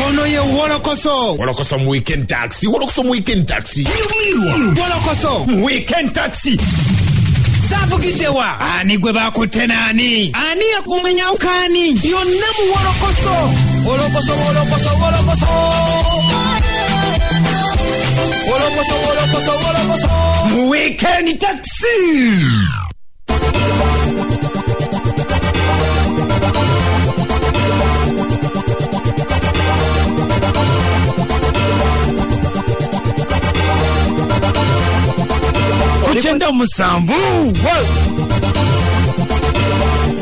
ono ye Wolokoso. Wolokoso mu weekend taxi. Wolokoso mu weekend taxi. Wolokoso mu weekend taxi. Savugidewa. Ani gwe bakutte nani? Ani yakumenya ukani? Yonna mu Wolokoso. Wolokoso. Wolokoso. Mu weekend taxi. Kuchenda musambu.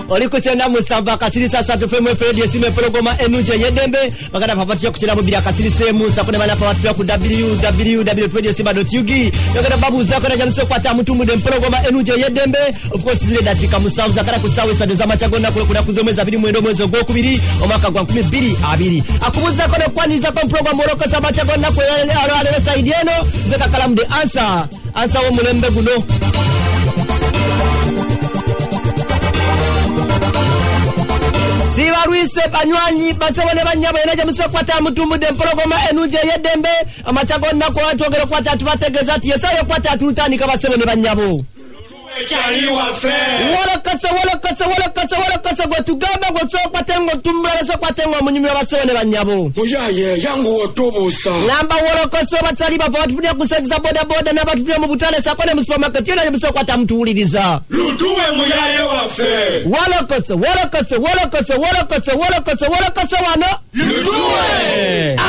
Oli kuchenda musambu akasiri sasa tufemu FD sime programa enuje yedembe bagada papatia kuchira mubiri akasiri semu sakone bana papatia ku www.twdsima.ug bagada babu zako na jamso kwata mutumbu de programa enuje yedembe of course zile datika musambu zakara kusawe sado za machagona kule kuna kuzomeza bili mwendo mwezo go kubiri omaka gwa 12 akubuza kone kwaniza kwa programa Wolokoso samachagona kwe ale saidieno zeka kalamu de answer wo mulembe guno. Siwa ruise banywanyi basebone banyabo enaje musokwata mutumbu de programa enuje yedembe amachagona ko atogere kwata tubategeza ati yesayo kwata tulutani kabasebone banyabo Chali wafe. Wolokoso go tugamba go sokwatengo tumbere sokwatengo munyumira basebone banyabo Oyaye yangu otobusa. Namba Wolokoso batali bava batufunia kusegiza boda na batufunia mu butale sakone mu supermarket yona musokwata mtuuliriza. Lutuwe muyaye wafe. Wolokoso wano. Lutuwe.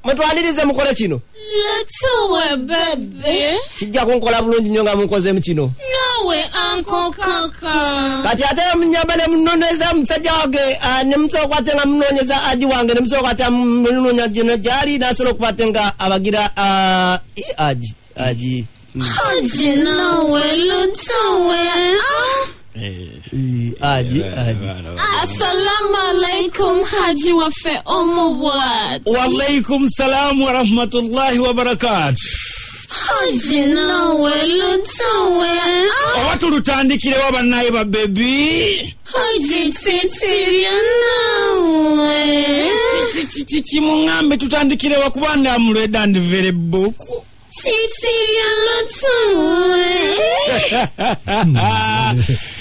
Mutwalirize mukole kino. Lutuwe bebe. Kijja kunkola bulungi nnyo nga munkoze mu kino. Nawe Uncle Kaka. Kati ate mnyambale mnoneza msajja wage ne msokwate nga mnonyeza aji wange ne msokwate mnonya jina jali nasolo kupatenga abagira aji. Haji nawe Lutuwe. Aji. Assalamu alaikum Haji wafe omubwad. Wa alaikum salam wa rahmatullahi wa barakatuh. Haji nawe Lutuwe. Watu lutandikire wabanaye ba baby. Haji titiria nawe. Chichi mungambe tutandikire wakubanda amulweda and very book. Titiria Lutuwe.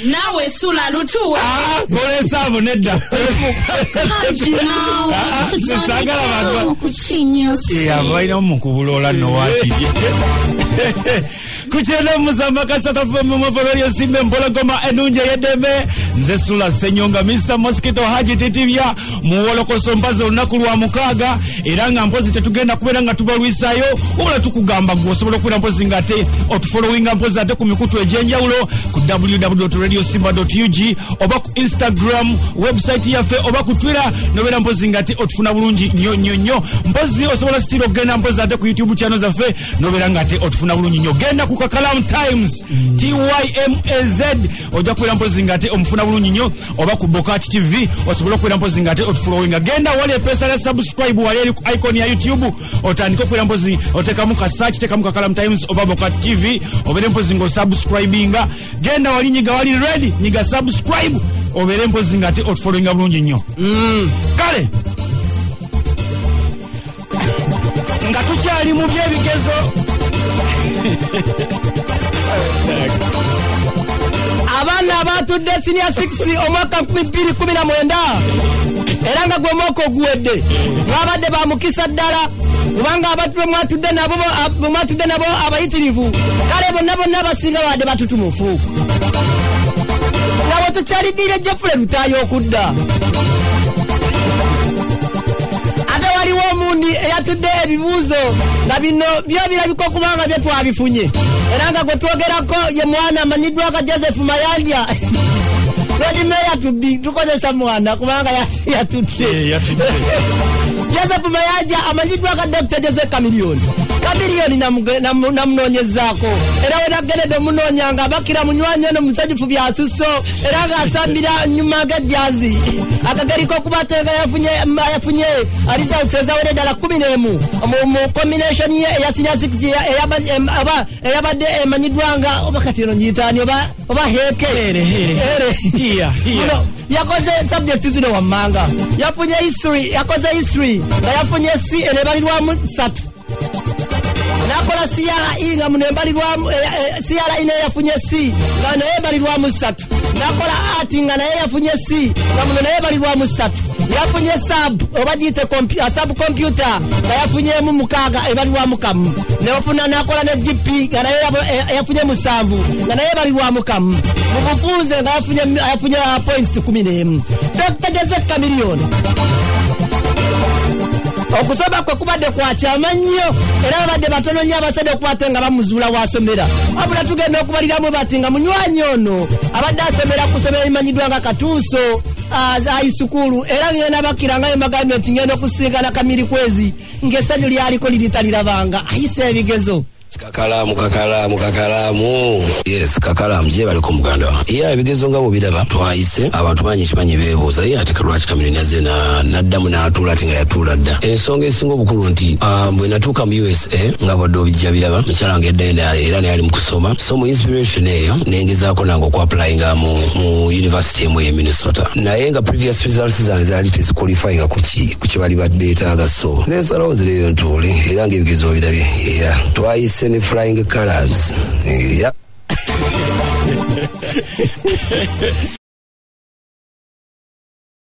Nawe sula Lutuwe. Kole savo nedda. Haji nawe. Sagala bantu. Kuchinyosi. Abaina mukubulola no wati. Kuchele muzamba kasata femu maforoyo simbe mpologoma enunje yedeme nze sula senyonga Mr. Mosquito Haji Titibya mu Wolokoso mpazo olunaku lwa mukaaga era nga mpozi tetugenda kubeera nga tubalwisayo wabula tukugamba gwosobola okubeera mpozi nga ate otufollowinga mpozi ate ku mikutu egyenjawulo ku www.radiosimba.ug oba ku Instagram website yaffe oba ku Twitter nobeera mpozi nga ate otufuna bulungi nnyo mpozi osobola sitira okugenda mpozi ate ku YouTube channel zaffe nobeera nga ate otufuna bulungi nnyo genda ku Kakalam Times TYMAZ oja kubeera mpozi nga ate omufuna bulungi nnyo oba ku Bokati TV osobola okubeera mpozi nga ate otufollowinga genda wali epesa ya subscribe wali eri ku icon ya YouTube otandika okubeera mpozi otekamu ka search tekamu Kakalam Times oba Bokati TV obeere mpozi nga subscribinga genda wali nyiga wali ready nyiga subscribe obeere mpozi nga ate otufollowinga bulungi nnyo kale nga tukyali mu byebigezo Abana batudde senior 6 omwaka 2019 era nga gwe moko guwedde ngabadde bamukisa ddala kubanga abatwe mwatudde nabo abayitirivu kale bonna basinga badde batutumufu nabo tukyalidire Jeffrey Lutayo okudda ate waliwo omundi eyatudde ebibuuzo nga bino byo birabiko kubanga bye twabifunye era nga gwe twogerako ye mwana amanyiddwa ka Joseph Mayanja Lodi meya tukozesa mwana kubanga yatudde Joseph Mayanja amanyiddwa ka Dr. Joseph Chameleone namunonyezaako era wenagende munonyanga abakira munywanyi ono musajjufu byasuso era nga asambira nyuma g'ejjaazi akageriko okubatenga yafunye results ezawere ddala 11 mu combination ye eya senior 6 eyabadde emanyiddwa nga oba kati eno nyitaani oba heeke yakoze subject zino wammanga yafunye history yakoze history nga yafunye C enebalirwamu 3 nakola CRE nga munembalirwamu CRE ne yafunye C nga naye balirwamu 3 nakola art nga naye yafunye C nga muno naye balirwamu 3 yafunye sub obajite sub computer nga yafunye mu mukaga ebalirwamu kamu neofuna nakola ne GP nga naye yafunye musanvu nga naye balirwamu kamu mubufunze nga yafunye points 11 Dr. Joseph Chameleone okusoma kwe kubadde kwa kyama nnyo era abadde batono nnyo abasade okukwate nga bamuzuula wasomera wabula tugenda okubaliramu bati nga munywanyi ono abadde asomera kusomera imanyiddwa nga Katuuso high school era ngenda bakiranga emagament ngenda okusinkana Kamiri Kwezi ng'essanyu lyaliko liritalirabanga ayise ebigezo kakalamu yes kakalamu je bali ku muganda iya ebigezo nga bobiraba twayise abantu banyi kimanyi bebuuza ye ate kalwaki Chameleone yaze naddamu n'atuula ati nga yatuula dda ensonga esinga obukulu nti bwe natuuka mu USA nga bwadde obijja biraba mukyala nga edda era naye ali mu kusoma so mu inspiration eyo nengezaako nange okwapplyinga mu university emu e Minnesota naye nga previous results zange zaali teziqualifyinga ku kye bali baddeetaaga so nensalawo zireyo ntuule era ng'ebigezo birabye era twayise in flying colors. Yeah.